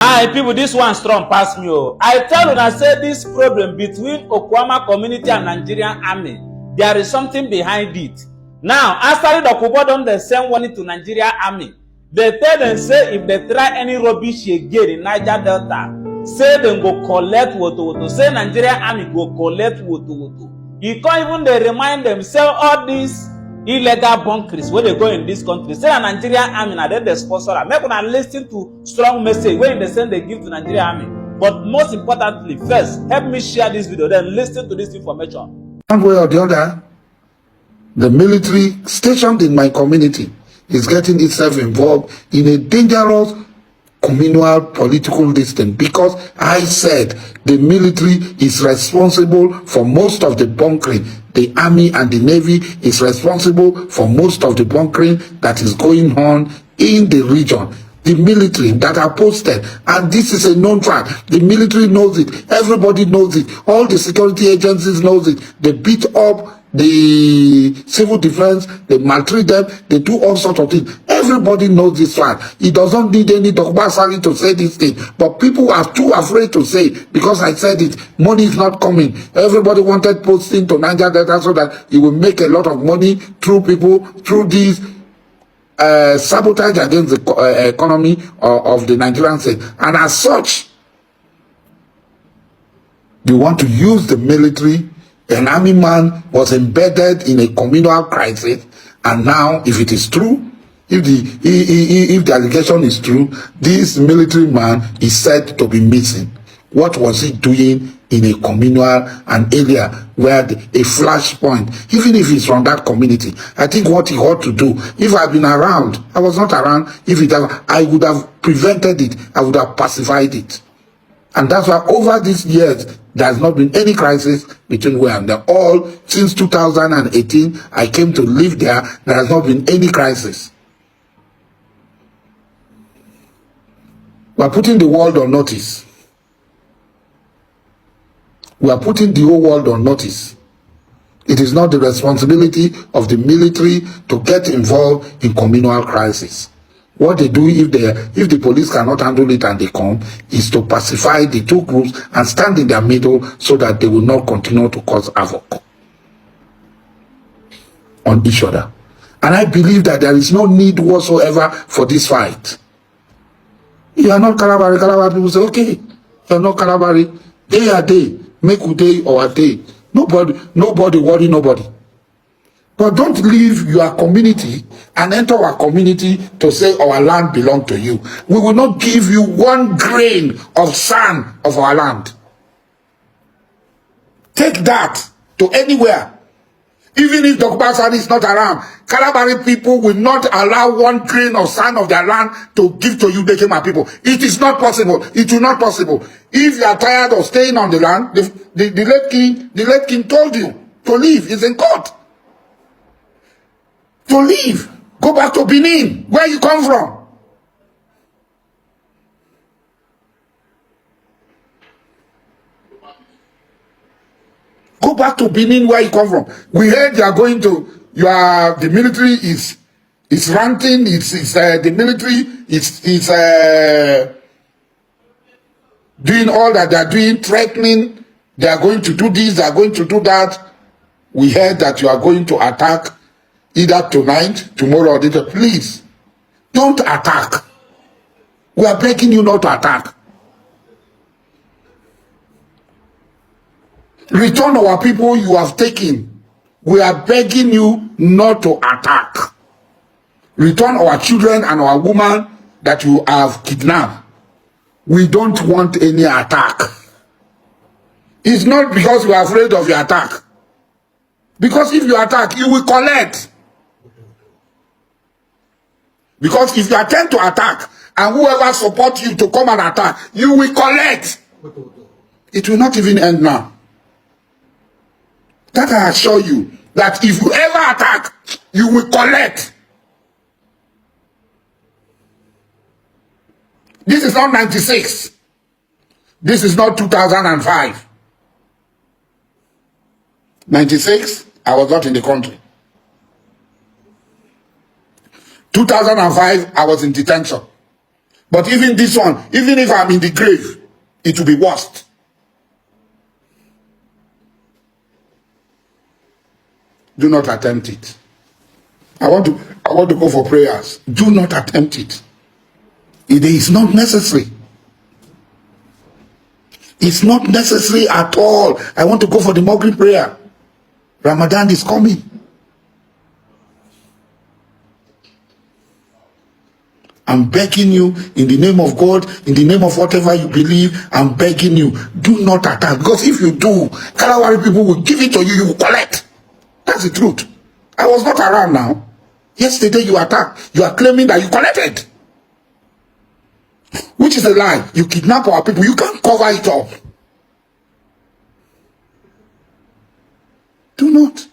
Hi people, this one strong pass me. Oh. I tell you, I say this problem between Okwama community and Nigerian army, there is something behind it. Now, after the Okubo don dey send warning to Nigerian army, they tell them say if they try any rubbish again in Niger Delta, say dem go collect woto. Say Nigerian army go collect woto. You can't even dey remind them say all these illegal bunkeries wey dey go in this country, say na Nigerian army na dem dey sponsor am. Make una lis ten to strong message wey dey send dey give to Nigerian army. But most importantly, first help me share this video, then lis ten to this information. One way or the other, the military stationed in my community is getting itself involved in a dangerous communal political distance, because I said the military is responsible for most of the bunkering. The army and the navy is responsible for most of the bunkering that is going on in the region. The military that are posted, and this is a known fact, the military knows it, everybody knows it, all the security agencies knows it. They beat up the civil defense, they maltreat them, they do all sorts of things. Everybody knows this fact. It doesn't need any Dogbasari to say this thing, but people are too afraid to say it because I said it. Money is not coming. Everybody wanted posting to Niger Delta so that it will make a lot of money through people, through these sabotage against the economy of the Nigerian state. And as such, they want to use the military. An army man was embedded in a communal crisis, and now, if it is true, if the allegation is true, this military man is said to be missing. What was he doing in a communal and area where a flashpoint, even if it's from that community? I think what he ought to do, if I've been around, I was not around, I would have prevented it, I would have pacified it. And that's why over these years, there has not been any crisis between where and there. All since 2018, I came to live there, there has not been any crisis. We are putting the world on notice. We are putting the whole world on notice. It is not the responsibility of the military to get involved in communal crisis. What they do if the police cannot handle it and they come is to pacify the two groups and stand in their middle so that they will not continue to cause havoc on each other. And I believe that there is no need whatsoever for this fight. You are not Kalabari. Kalabari people say, okay, you are not Kalabari. Day a day, make a day or a day. Nobody worry nobody. But don't leave your community and enter our community to say our land belongs to you. We will not give you one grain of sand of our land. Take that to anywhere. Even if Dr. Basari is not around, Kalabari people will not allow one grain of sand of their land to give to you, Dekema people. It is not possible. It will not possible. If you are tired of staying on the land, the late king told you to leave. He's in court. To leave. Go back to Benin, where you come from. Go back to Benin, where you come from. We heard you are going to, the military is ranting, the military is doing all that they are doing, threatening, they are going to do this, they are going to do that. We heard that you are going to attack either tonight, tomorrow, or later. Please, don't attack. We are begging you not to attack. Return our people you have taken. We are begging you not to attack. Return our children and our women that you have kidnapped. We don't want any attack. It's not because we are afraid of your attack. Because if you attack, you will collect. Because if you attempt to attack, and whoever supports you to come and attack, you will collect. It will not even end now. That I assure you, that if you ever attack, you will collect. This is not 96. This is not 2005. 96, I was not in the country. 2005, I was in detention. But even this one, even if I'm in the grave, it will be worst. Do not attempt it. I want to go for prayers. Do not attempt it. It is not necessary. It's not necessary at all. I want to go for the Maghrib prayer. Ramadan is coming. I'm begging you, in the name of God, in the name of whatever you believe, I'm begging you, do not attack. Because if you do, Kalawari people will give it to you, you will collect. That's the truth. I was not around now. Yesterday you attacked. You are claiming that you collected. Which is a lie. You kidnap our people. You can't cover it up. Do not.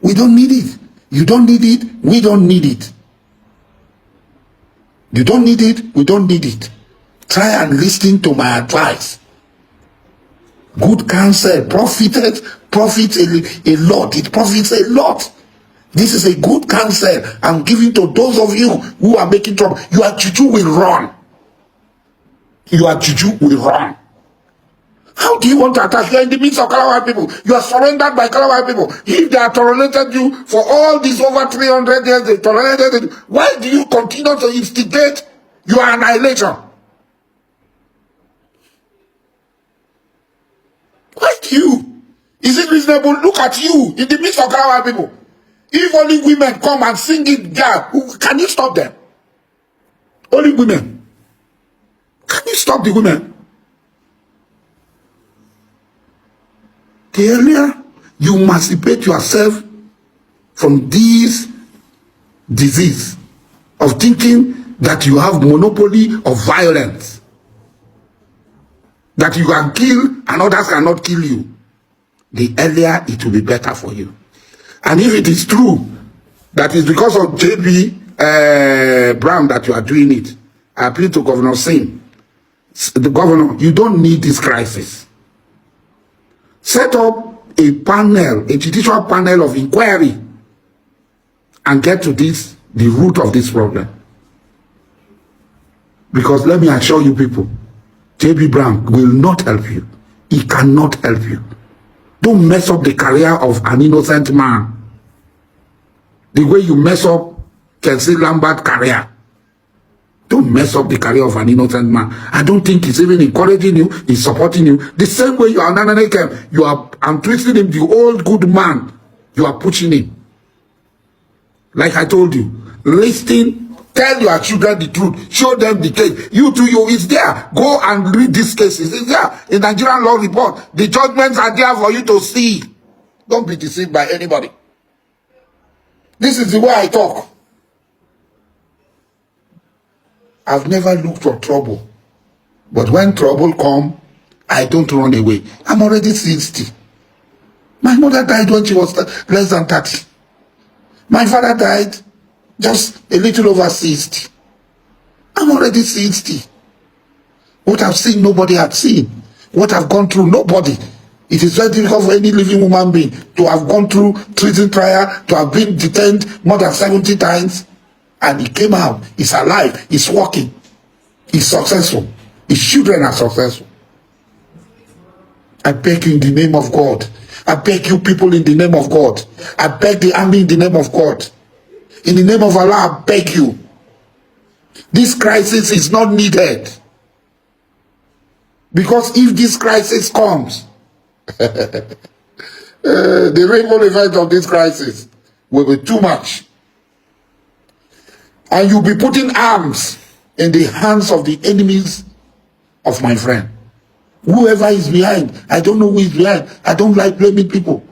We don't need it. You don't need it. We don't need it. You don't need it. We don't need it. Try and listen to my advice. Good counsel profits a lot. It profits a lot. This is a good counsel I'm giving to those of you who are making trouble. Your juju will run. Your juju will run. How do you want to attack? You are in the midst of Kalawari people. You are surrendered by Kalawari people. If they have tolerated you for all these over 300 years, they tolerated you. Why do you continue to instigate your annihilation? Why do you? Is it reasonable? Look at you in the midst of Kalawari people. If only women come and sing it there, can you stop them? Only women. Can you stop the women? The earlier you emancipate yourself from this disease of thinking that you have monopoly of violence, that you can kill and others cannot kill you, the earlier it will be better for you. And if it is true that it's because of JB Brown that you are doing it, I appeal to Governor Singh. The governor, you don't need this crisis. Set up a panel, a judicial panel of inquiry, and get to the root of this problem. Because let me assure you people, JB Brown will not help you. He cannot help you. Don't mess up the career of an innocent man the way you mess up Kelsey Lambert's career. Don't mess up the career of an innocent man. I don't think he's even encouraging you, he's supporting you. The same way you are Nananekem, I'm twisting him, the old good man, you are pushing him. Like I told you, listen, tell your children the truth, show them the case. You too, it's there. Go and read these cases. It's there in Nigerian Law Report. The judgments are there for you to see. Don't be deceived by anybody. This is the way I talk. I've never looked for trouble. But when trouble comes, I don't run away. I'm already 60. My mother died when she was less than 30. My father died just a little over 60. I'm already 60. What I've seen, nobody had seen. What I've gone through, nobody. It is very difficult for any living human being to have gone through treason trial, to have been detained more than 70 times. And he came out. He's alive. He's working. He's successful. His children are successful. I beg you in the name of God. I beg you people in the name of God. I beg the army in the name of God. In the name of Allah, I beg you. This crisis is not needed. Because if this crisis comes, the rainbow effect of this crisis will be too much. And you'll be putting arms in the hands of the enemies of my friend. Whoever is behind, I don't know who is behind. I don't like blaming people.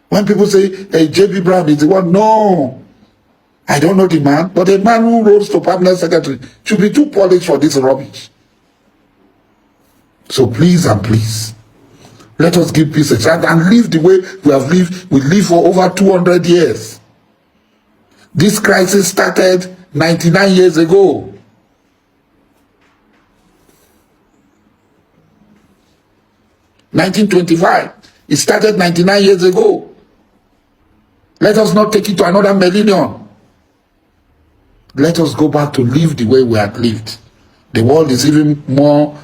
When people say, hey, JB Brown is the one, no. I don't know the man, but a man who rose to permanent secretary should be too polished for this rubbish. So please and please, let us give peace a chance and live the way we have lived. We live for over 200 years. This crisis started 99 years ago. (1925). It started 99 years ago. Let us not take it to another millennium. Let us go back to live the way we had lived. The world is even more